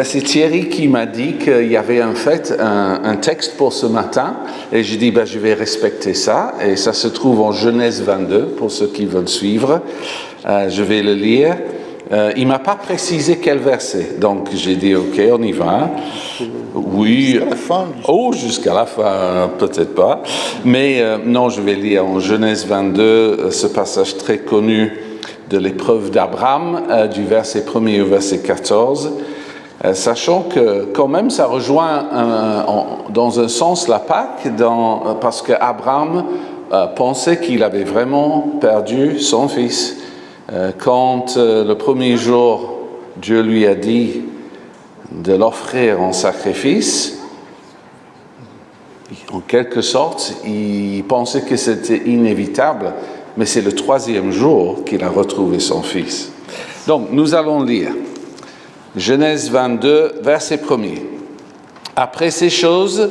C'est Thierry qui m'a dit qu'il y avait en fait un texte pour ce matin et j'ai dit je vais respecter ça et ça se trouve en Genèse 22 pour ceux qui veulent suivre. Je vais le lire. Il m'a pas précisé quel verset, donc j'ai dit ok, on y va. Oui. Jusqu'à la fin. Jusqu'à la fin, peut-être pas. Mais non, je vais lire en Genèse 22 ce passage très connu de l'épreuve d'Abraham, du verset 1er au verset 14. Sachant que quand même ça rejoint dans un sens la Pâque, parce qu'Abraham pensait qu'il avait vraiment perdu son fils. Quand le premier jour Dieu lui a dit de l'offrir en sacrifice, en quelque sorte il pensait que c'était inévitable, mais c'est le troisième jour qu'il a retrouvé son fils. Donc nous allons lire Genèse 22, verset 1er. Après ces choses,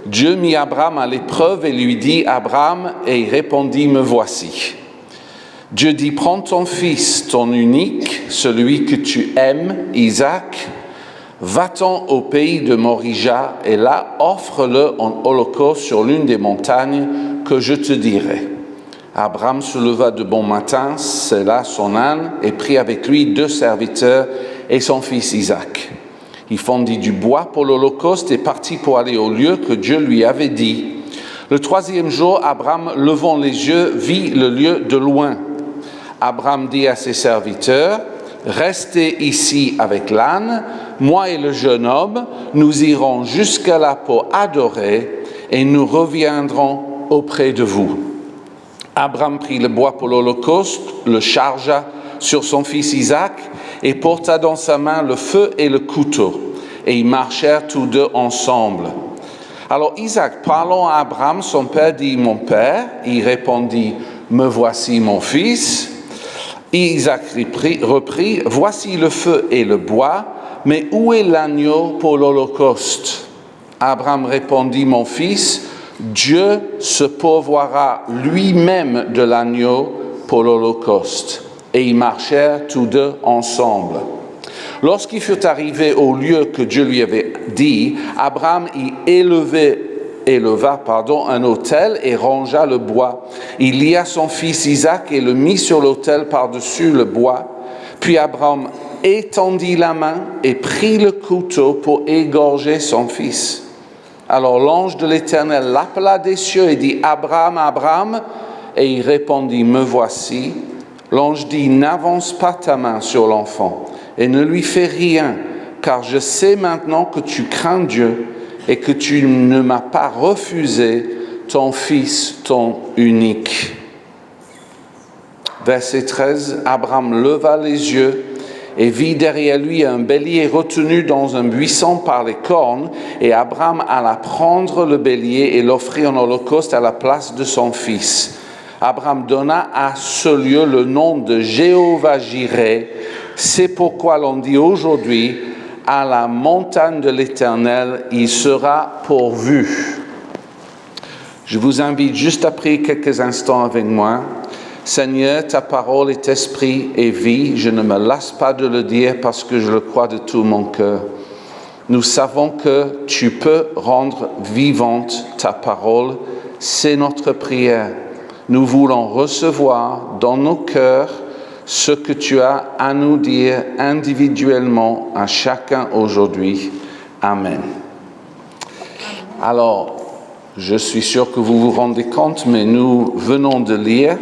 Dieu mit Abraham à l'épreuve et lui dit, Abraham, et il répondit, me voici. Dieu dit, prends ton fils, ton unique, celui que tu aimes, Isaac, va-t'en au pays de Morija, et là, offre-le en holocauste sur l'une des montagnes que je te dirai. Abraham se leva de bon matin, sella son âne, et prit avec lui 2 serviteurs et son fils Isaac. Il fendit du bois pour l'holocauste et partit pour aller au lieu que Dieu lui avait dit. Le 3e jour, Abraham, levant les yeux, vit le lieu de loin. Abraham dit à ses serviteurs, « Restez ici avec l'âne, moi et le jeune homme, nous irons jusqu'à là pour adorer et nous reviendrons auprès de vous. » Abraham prit le bois pour l'holocauste, le chargea sur son fils Isaac et porta dans sa main le feu et le couteau. Et ils marchèrent tous deux ensemble. Alors Isaac, parlant à Abraham, son père, dit « Mon père ?» Il répondit « Me voici mon fils ?» Isaac reprit « Voici le feu et le bois, mais où est l'agneau pour l'holocauste ?» Abraham répondit « Mon fils, Dieu se pourvoira lui-même de l'agneau pour l'holocauste. » Et ils marchèrent tous deux ensemble. Lorsqu'il fut arrivé au lieu que Dieu lui avait dit, Abraham y éleva un autel et rangea le bois. Il lia son fils Isaac et le mit sur l'autel par-dessus le bois. Puis Abraham étendit la main et prit le couteau pour égorger son fils. Alors l'ange de l'Éternel l'appela des cieux et dit « Abraham, Abraham ?» Et il répondit « Me voici. » L'ange dit « N'avance pas ta main sur l'enfant et ne lui fais rien, car je sais maintenant que tu crains Dieu et que tu ne m'as pas refusé ton fils, ton unique. » Verset 13, Abraham leva les yeux et vit derrière lui un bélier retenu dans un buisson par les cornes, et Abraham alla prendre le bélier et l'offrit en holocauste à la place de son fils. Abraham donna à ce lieu le nom de Jéhovah-Jireh. C'est pourquoi l'on dit aujourd'hui, à la montagne de l'Éternel, il sera pourvu. Je vous invite juste à prier quelques instants avec moi. Seigneur, ta parole est esprit et vie. Je ne me lasse pas de le dire parce que je le crois de tout mon cœur. Nous savons que tu peux rendre vivante ta parole. C'est notre prière. Nous voulons recevoir dans nos cœurs ce que tu as à nous dire individuellement à chacun aujourd'hui. Amen. Alors, je suis sûr que vous vous rendez compte, mais nous venons de lire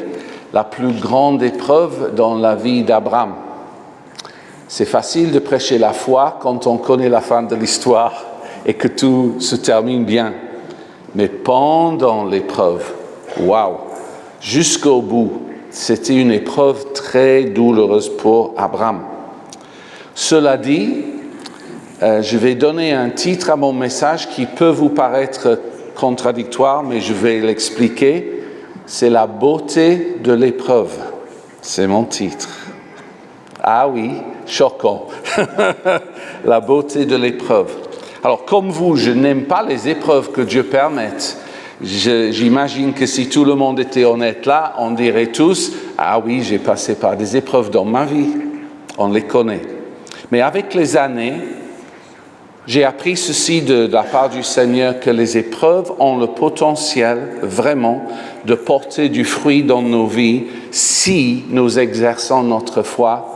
la plus grande épreuve dans la vie d'Abraham. C'est facile de prêcher la foi quand on connaît la fin de l'histoire et que tout se termine bien. Mais pendant l'épreuve, waouh, jusqu'au bout, c'était une épreuve très douloureuse pour Abraham. Cela dit, je vais donner un titre à mon message qui peut vous paraître contradictoire, mais je vais l'expliquer. C'est la beauté de l'épreuve. C'est mon titre. Ah oui, choquant. La beauté de l'épreuve. Alors, comme vous, je n'aime pas les épreuves que Dieu permette. J'imagine que si tout le monde était honnête là, on dirait tous « Ah oui, j'ai passé par des épreuves dans ma vie. » On les connaît. Mais avec les années, J'ai appris ceci de la part du Seigneur, que les épreuves ont le potentiel vraiment de porter du fruit dans nos vies si nous exerçons notre foi,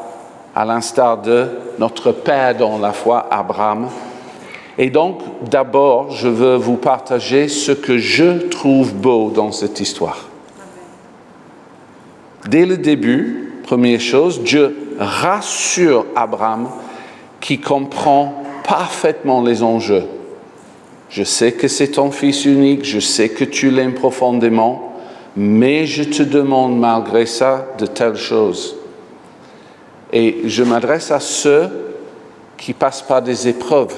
à l'instar de notre Père dans la foi, Abraham. Et donc, d'abord, je veux vous partager ce que je trouve beau dans cette histoire. Dès le début, première chose, Dieu rassure Abraham qui comprend parfaitement les enjeux. Je sais que c'est ton fils unique, je sais que tu l'aimes profondément, mais je te demande malgré ça de telles choses. Et je m'adresse à ceux qui passent par des épreuves.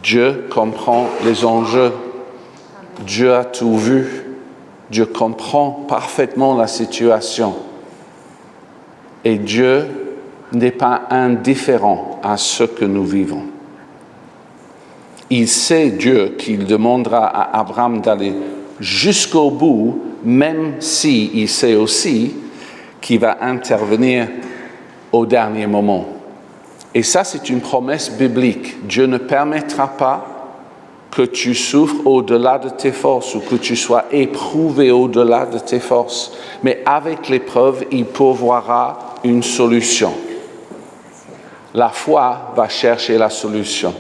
Dieu comprend les enjeux. Dieu a tout vu. Dieu comprend parfaitement la situation. Et Dieu n'est pas indifférent à ce que nous vivons. Il sait, Dieu, qu'il demandera à Abraham d'aller jusqu'au bout, même s'il sait aussi qu'il va intervenir au dernier moment. Et ça, c'est une promesse biblique. Dieu ne permettra pas que tu souffres au-delà de tes forces ou que tu sois éprouvé au-delà de tes forces. Mais avec l'épreuve, il pourvoira une solution. La foi va chercher la solution.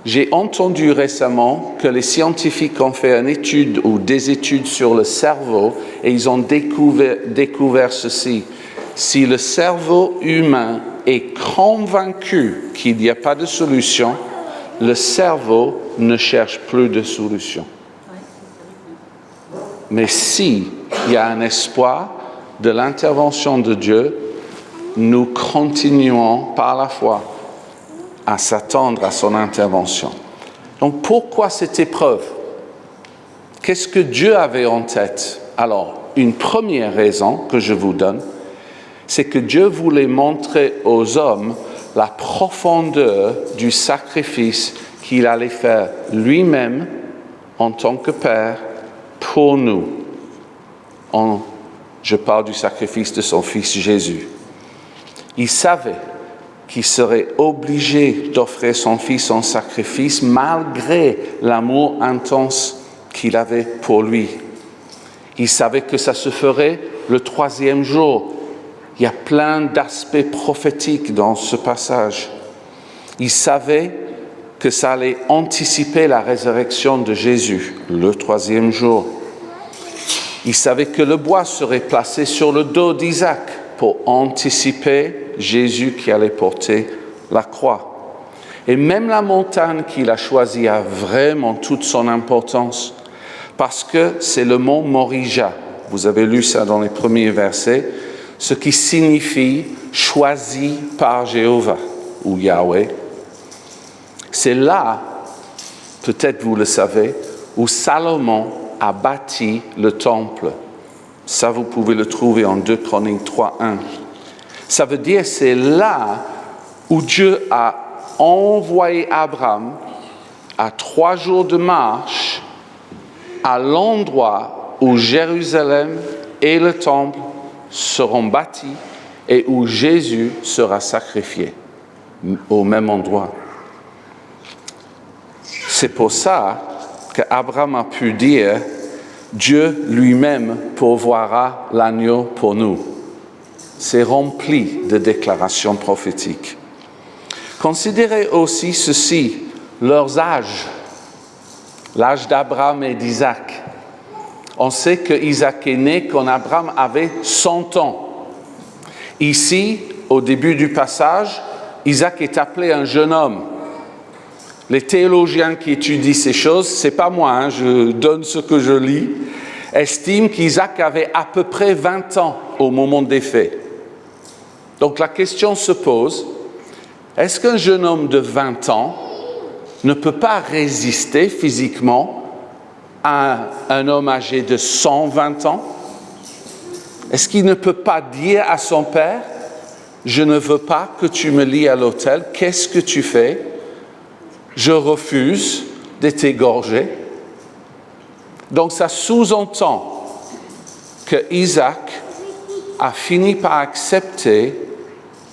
J'ai entendu récemment que les scientifiques ont fait une étude ou des études sur le cerveau et ils ont découvert ceci. Si le cerveau humain est convaincu qu'il n'y a pas de solution, le cerveau ne cherche plus de solution. Mais s'il y a un espoir de l'intervention de Dieu, nous continuons par la foi à s'attendre à son intervention. Donc pourquoi cette épreuve? Qu'est-ce que Dieu avait en tête? Alors, une première raison que je vous donne, c'est que Dieu voulait montrer aux hommes la profondeur du sacrifice qu'il allait faire lui-même en tant que Père pour nous. Je parle du sacrifice de son Fils Jésus. Il savait qu'il serait obligé d'offrir son Fils en sacrifice malgré l'amour intense qu'il avait pour lui. Il savait que ça se ferait le 3e jour. Il y a plein d'aspects prophétiques dans ce passage. Il savait que ça allait anticiper la résurrection de Jésus le 3e jour. Il savait que le bois serait placé sur le dos d'Isaac pour anticiper Jésus qui allait porter la croix. Et même la montagne qu'il a choisie a vraiment toute son importance parce que c'est le mont Morija. Vous avez lu ça dans les premiers versets. Ce qui signifie « choisi par Jéhovah » ou Yahweh. C'est là, peut-être vous le savez, où Salomon a bâti le temple. Ça, vous pouvez le trouver en 2 Chroniques 3:1. Ça veut dire c'est là où Dieu a envoyé Abraham à 3 jours de marche à l'endroit où Jérusalem et le temple seront bâtis et où Jésus sera sacrifié, au même endroit. C'est pour ça qu'Abraham a pu dire « Dieu lui-même pourvoira l'agneau pour nous ». C'est rempli de déclarations prophétiques. Considérez aussi ceci, leurs âges, l'âge d'Abraham et d'Isaac. On sait qu'Isaac est né quand Abraham avait 100 ans. Ici, au début du passage, Isaac est appelé un jeune homme. Les théologiens qui étudient ces choses, c'est pas moi, je donne ce que je lis, estiment qu'Isaac avait à peu près 20 ans au moment des faits. Donc la question se pose, est-ce qu'un jeune homme de 20 ans ne peut pas résister physiquement à un homme âgé de 120 ans? Est-ce qu'il ne peut pas dire à son père, « Je ne veux pas que tu me lies à l'autel, qu'est-ce que tu fais? Je refuse de t'égorger. » Donc ça sous-entend que Isaac a fini par accepter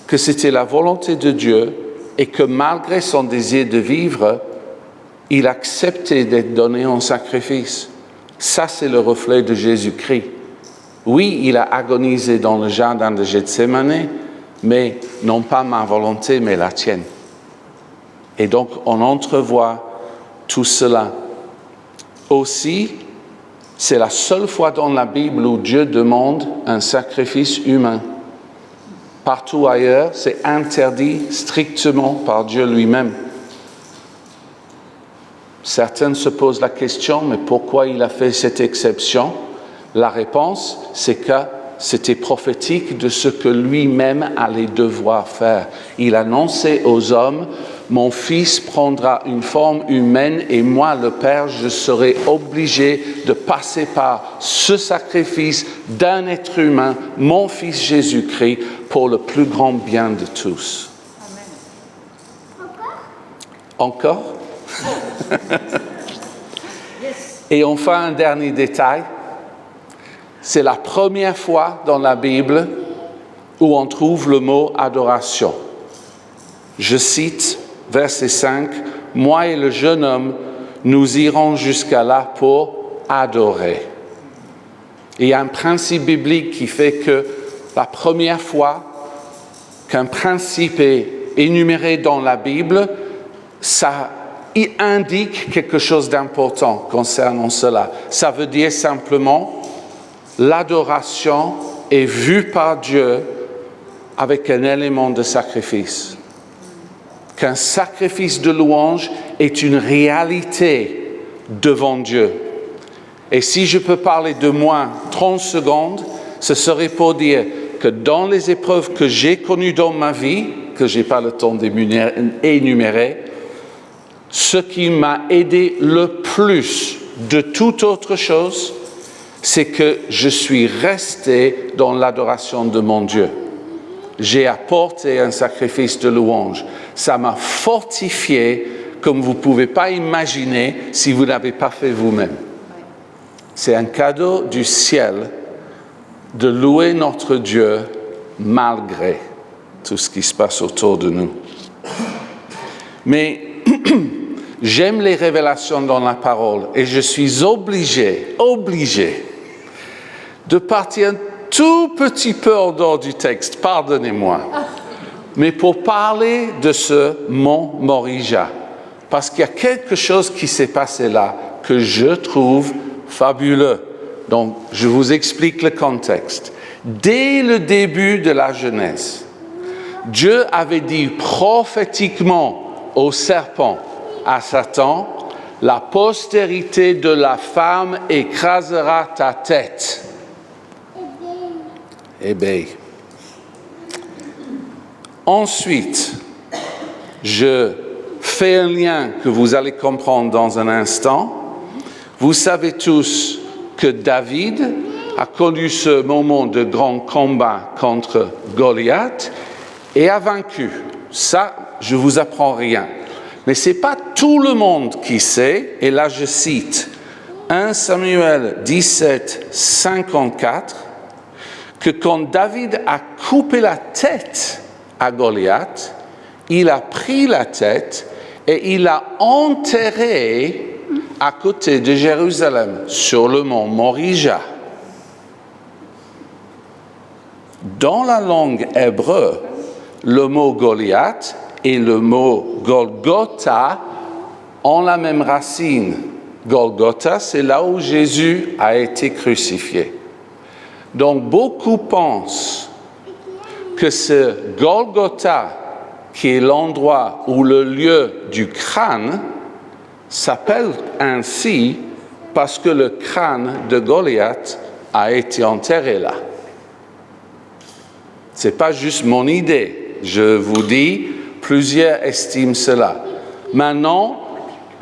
que c'était la volonté de Dieu et que malgré son désir de vivre, il acceptait d'être donné en sacrifice. Ça, c'est le reflet de Jésus-Christ. Oui, il a agonisé dans le jardin de Gethsémani, mais non pas ma volonté, mais la tienne. Et donc, on entrevoit tout cela. Aussi, c'est la seule fois dans la Bible où Dieu demande un sacrifice humain. Partout ailleurs, c'est interdit strictement par Dieu lui-même. Certains se posent la question, mais pourquoi il a fait cette exception? La réponse, c'est que c'était prophétique de ce que lui-même allait devoir faire. Il annonçait aux hommes, « Mon fils prendra une forme humaine et moi, le Père, je serai obligé de passer par ce sacrifice d'un être humain, mon fils Jésus-Christ, pour le plus grand bien de tous. » Encore? Et enfin, un dernier détail. C'est la première fois dans la Bible où on trouve le mot « adoration ». Je cite verset 5, « Moi et le jeune homme, nous irons jusqu'à là pour adorer. » Il y a un principe biblique qui fait que la première fois qu'un principe est énuméré dans la Bible, ça indique quelque chose d'important concernant cela. Ça veut dire simplement l'adoration est vue par Dieu avec un élément de sacrifice. Qu'un sacrifice de louange est une réalité devant Dieu. Et si je peux parler de moi 30 secondes, ce serait pour dire que dans les épreuves que j'ai connues dans ma vie, que je n'ai pas le temps d'énumérer, ce qui m'a aidé le plus de toute autre chose, c'est que je suis resté dans l'adoration de mon Dieu. J'ai apporté un sacrifice de louange. Ça m'a fortifié comme vous ne pouvez pas imaginer si vous n'avez pas fait vous-même. C'est un cadeau du ciel de louer notre Dieu malgré tout ce qui se passe autour de nous. Mais j'aime les révélations dans la parole et je suis obligé de partir un tout petit peu en dehors du texte, pardonnez-moi, mais pour parler de ce mont Morija, parce qu'il y a quelque chose qui s'est passé là que je trouve fabuleux. Donc, je vous explique le contexte. Dès le début de la Genèse, Dieu avait dit prophétiquement au serpent, à Satan, « La postérité de la femme écrasera ta tête. » Eh bien, ensuite, je fais un lien que vous allez comprendre dans un instant. Vous savez tous que David a connu ce moment de grand combat contre Goliath et a vaincu. Ça, je ne vous apprends rien. Mais ce n'est pas tout le monde qui sait, et là je cite 1 Samuel 17, 54, que quand David a coupé la tête à Goliath, il a pris la tête et il l'a enterrée à côté de Jérusalem, sur le mont Morija. Dans la langue hébreu, le mot Goliath et le mot Golgotha ont la même racine. Golgotha, c'est là où Jésus a été crucifié. Donc, beaucoup pensent que ce Golgotha, qui est l'endroit ou le lieu du crâne, s'appelle ainsi parce que le crâne de Goliath a été enterré là. Ce n'est pas juste mon idée. Je vous dis, plusieurs estiment cela. Maintenant,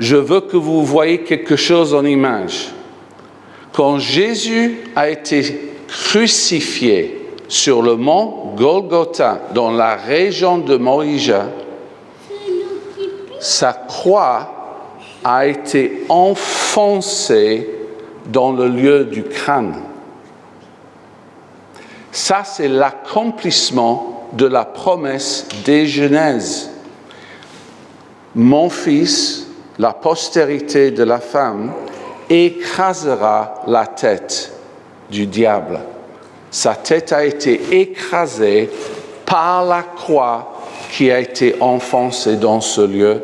je veux que vous voyez quelque chose en image. Quand Jésus a été crucifié sur le mont Golgotha, dans la région de Morija, sa croix a été enfoncée dans le lieu du crâne. Ça, c'est l'accomplissement de la promesse des Genèses. mon fils, la postérité de la femme, écrasera la tête du diable. Sa tête a été écrasée par la croix qui a été enfoncée dans ce lieu.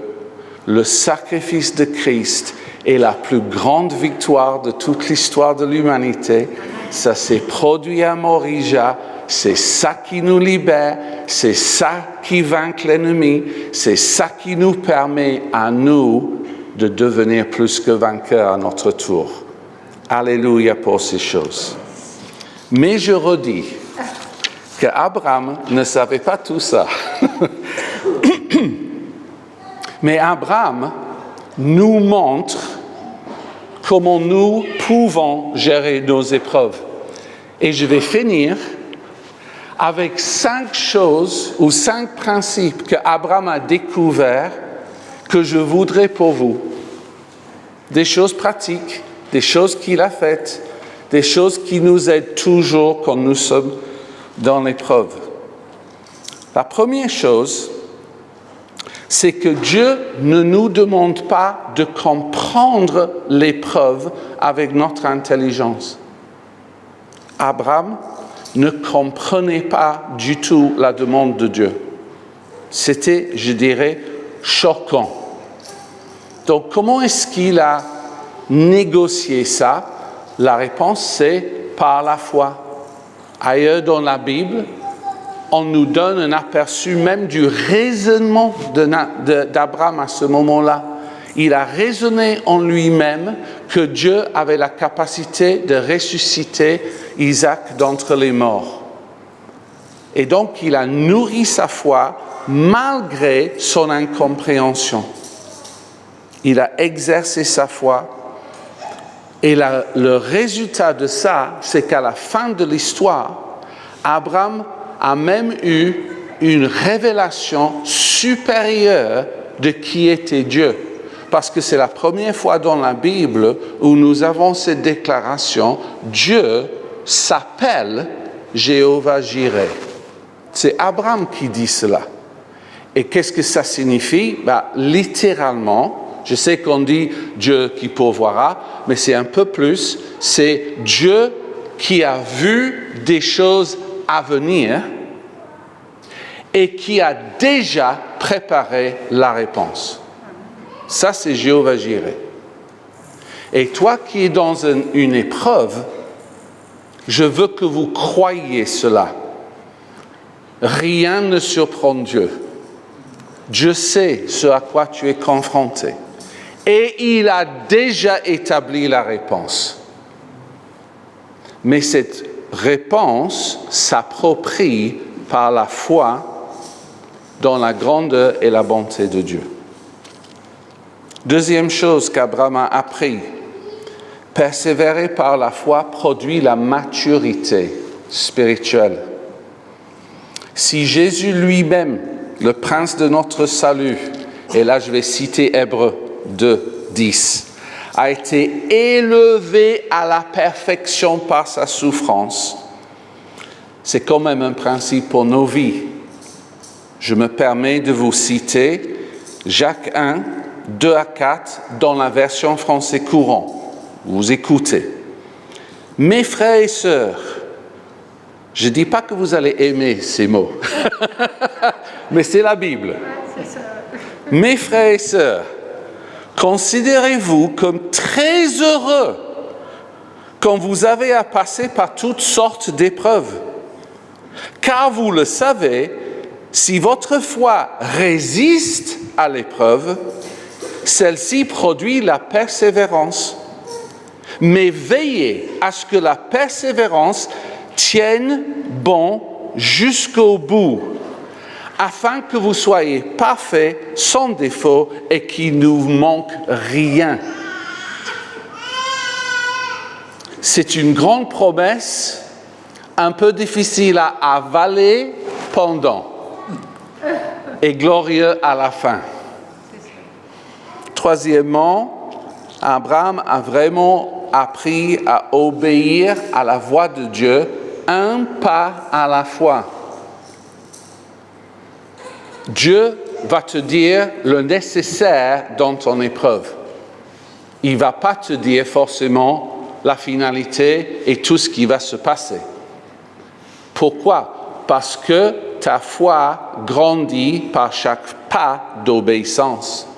Le sacrifice de Christ est la plus grande victoire de toute l'histoire de l'humanité. Ça s'est produit à Morija. C'est ça qui nous libère. C'est ça qui vainc l'ennemi. C'est ça qui nous permet à nous de devenir plus que vainqueurs à notre tour. Alléluia pour ces choses. Mais je redis qu'Abraham ne savait pas tout ça. Mais Abraham nous montre comment nous pouvons gérer nos épreuves. Et je vais finir avec 5 choses ou 5 principes qu'Abraham a découverts que je voudrais pour vous. Des choses pratiques, des choses qu'il a faites, des choses qui nous aident toujours quand nous sommes dans l'épreuve. La première chose, c'est que Dieu ne nous demande pas de comprendre l'épreuve avec notre intelligence. Abraham ne comprenait pas du tout la demande de Dieu. C'était, je dirais, choquant. Donc, comment est-ce qu'il a négocié ça? La réponse, c'est par la foi. Ailleurs dans la Bible, on nous donne un aperçu même du raisonnement d'Abraham à ce moment-là. Il a raisonné en lui-même que Dieu avait la capacité de ressusciter Isaac d'entre les morts. Et donc, il a nourri sa foi malgré son incompréhension. Il a exercé sa foi. Et le résultat de ça, c'est qu'à la fin de l'histoire, Abraham a même eu une révélation supérieure de qui était Dieu. Parce que c'est la première fois dans la Bible où nous avons cette déclaration, Dieu s'appelle Jéhovah Jireh. C'est Abraham qui dit cela. Et qu'est-ce que ça signifie? Littéralement, je sais qu'on dit Dieu qui pourvoira, mais c'est un peu plus, c'est Dieu qui a vu des choses à venir et qui a déjà préparé la réponse. Ça, c'est Jéhovah Jireh. Et toi qui es dans une épreuve, je veux que vous croyiez cela. Rien ne surprend Dieu. Dieu sait ce à quoi tu es confronté. Et il a déjà établi la réponse. Mais cette réponse s'approprie par la foi dans la grandeur et la bonté de Dieu. Deuxième chose qu'Abraham a appris, persévérer par la foi produit la maturité spirituelle. Si Jésus lui-même, le prince de notre salut, et là je vais citer Hébreux 2, 10, a été élevé à la perfection par sa souffrance, c'est quand même un principe pour nos vies. Je me permets de vous citer Jacques 1, 2 à 4 dans la version français courant. Vous écoutez. Mes frères et sœurs, je ne dis pas que vous allez aimer ces mots, mais c'est la Bible. Mes frères et sœurs, considérez-vous comme très heureux quand vous avez à passer par toutes sortes d'épreuves. Car vous le savez, si votre foi résiste à l'épreuve, celle-ci produit la persévérance. Mais veillez à ce que la persévérance tienne bon jusqu'au bout, afin que vous soyez parfaits, sans défaut, et qu'il ne vous manque rien. C'est une grande promesse, un peu difficile à avaler pendant, et glorieux à la fin. Troisièmement, Abraham a vraiment appris à obéir à la voix de Dieu, un pas à la fois. Dieu va te dire le nécessaire dans ton épreuve. Il ne va pas te dire forcément la finalité et tout ce qui va se passer. Pourquoi? Parce que ta foi grandit par chaque pas d'obéissance.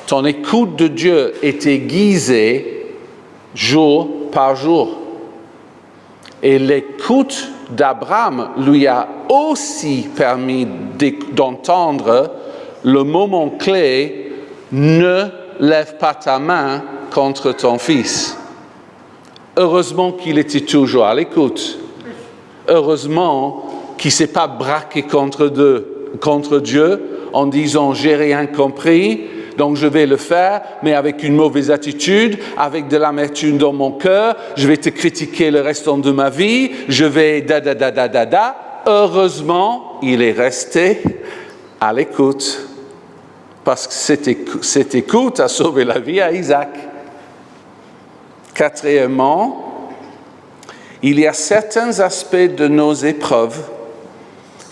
Ton écoute de Dieu est aiguisée jour par jour. Et l'écoute d'Abraham lui a aussi permis d'entendre le moment clé « Ne lève pas ta main contre ton fils ». Heureusement qu'il était toujours à l'écoute. Heureusement qu'il ne s'est pas braqué contre Dieu en disant « J'ai rien compris ». Donc je vais le faire, mais avec une mauvaise attitude, avec de l'amertume dans mon cœur. Je vais te critiquer le restant de ma vie. Je vais da. Heureusement, il est resté à l'écoute. Parce que cette écoute a sauvé la vie à Isaac. Quatrièmement, il y a certains aspects de nos épreuves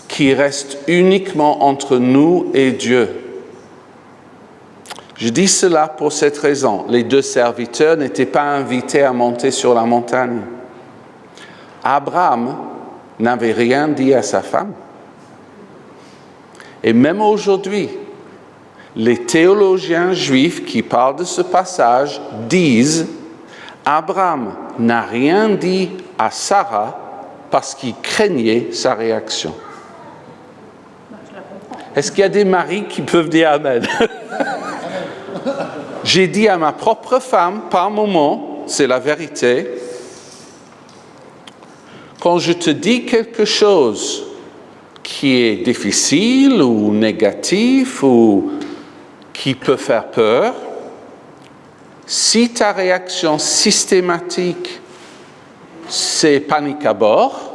qui restent uniquement entre nous et Dieu. Je dis cela pour cette raison. Les deux serviteurs n'étaient pas invités à monter sur la montagne. Abraham n'avait rien dit à sa femme. Et même aujourd'hui, les théologiens juifs qui parlent de ce passage disent Abraham n'a rien dit à Sarah parce qu'il craignait sa réaction. Est-ce qu'il y a des maris qui peuvent dire Amen? J'ai dit à ma propre femme, par moment, c'est la vérité, quand je te dis quelque chose qui est difficile ou négatif ou qui peut faire peur, si ta réaction systématique, c'est panique à bord,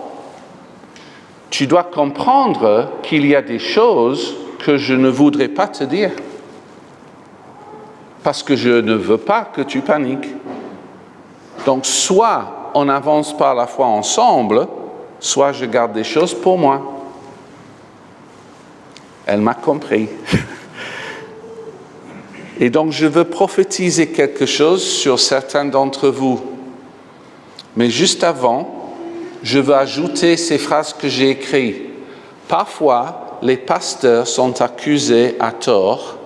tu dois comprendre qu'il y a des choses que je ne voudrais pas te dire. Parce que je ne veux pas que tu paniques. Donc, soit on avance par la foi ensemble, soit je garde des choses pour moi. Elle m'a compris. Et donc, je veux prophétiser quelque chose sur certains d'entre vous. Mais juste avant, je veux ajouter ces phrases que j'ai écrites. Parfois, les pasteurs sont accusés à tort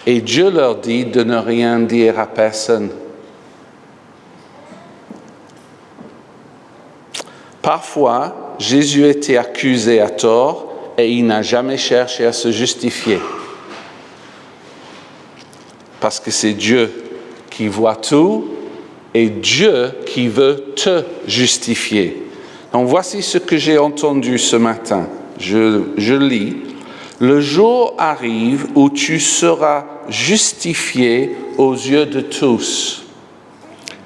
et Dieu leur dit de ne rien dire à personne. Parfois, Jésus était accusé à tort et il n'a jamais cherché à se justifier. Parce que c'est Dieu qui voit tout et Dieu qui veut te justifier. Donc voici ce que j'ai entendu ce matin. Je lis. Le jour arrive où tu seras justifié aux yeux de tous.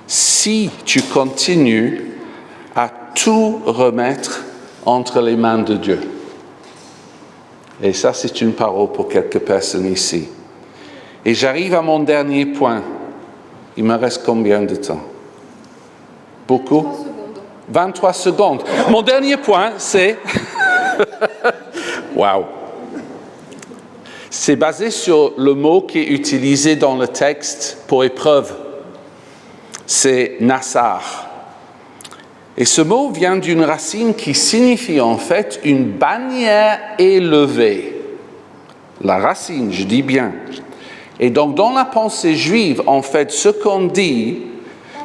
Si tu continues à tout remettre entre les mains de Dieu. Et ça, c'est une parole pour quelques personnes ici. Et j'arrive à mon dernier point. Il me reste combien de temps? Beaucoup? 23 secondes. Mon dernier point, c'est... Wow! C'est basé sur le mot qui est utilisé dans le texte pour épreuve. C'est Nassar. Et ce mot vient d'une racine qui signifie en fait une bannière élevée. La racine, je dis bien. Et donc dans la pensée juive, en fait, ce qu'on dit,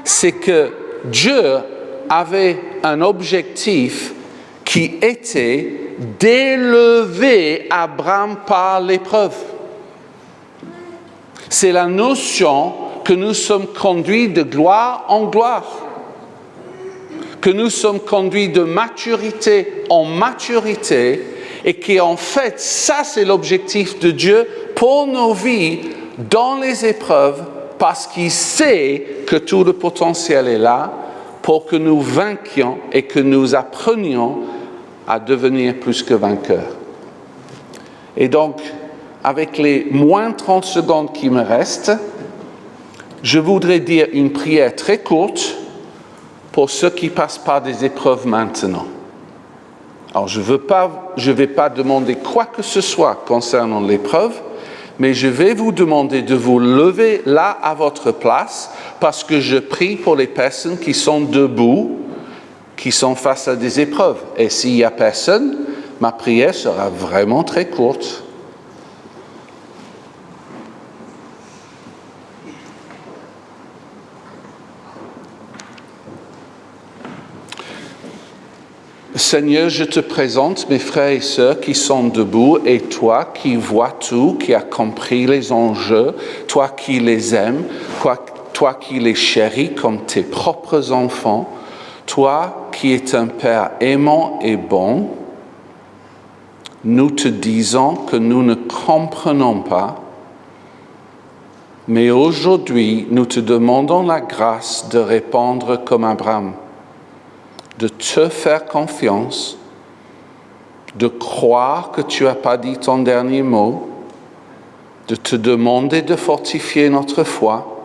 c'est que Dieu avait un objectif qui était d'élever Abraham par l'épreuve. C'est la notion que nous sommes conduits de gloire en gloire, que nous sommes conduits de maturité en maturité, et qu'en fait, ça c'est l'objectif de Dieu pour nos vies dans les épreuves, parce qu'il sait que tout le potentiel est là pour que nous vainquions et que nous apprenions à devenir plus que vainqueurs. Et donc, avec les moins 30 secondes qui me restent, je voudrais dire une prière très courte pour ceux qui passent par des épreuves maintenant. Alors, je ne vais pas demander quoi que ce soit concernant l'épreuve, mais je vais vous demander de vous lever là à votre place parce que je prie pour les personnes qui sont debout, qui sont face à des épreuves. Et s'il n'y a personne, ma prière sera vraiment très courte. Seigneur, je te présente mes frères et sœurs qui sont debout et toi qui vois tout, qui as compris les enjeux, toi qui les aimes, toi qui les chéris comme tes propres enfants, toi qui es un Père aimant et bon, nous te disons que nous ne comprenons pas, mais aujourd'hui nous te demandons la grâce de répondre comme Abraham, de te faire confiance, de croire que tu n'as pas dit ton dernier mot, de te demander de fortifier notre foi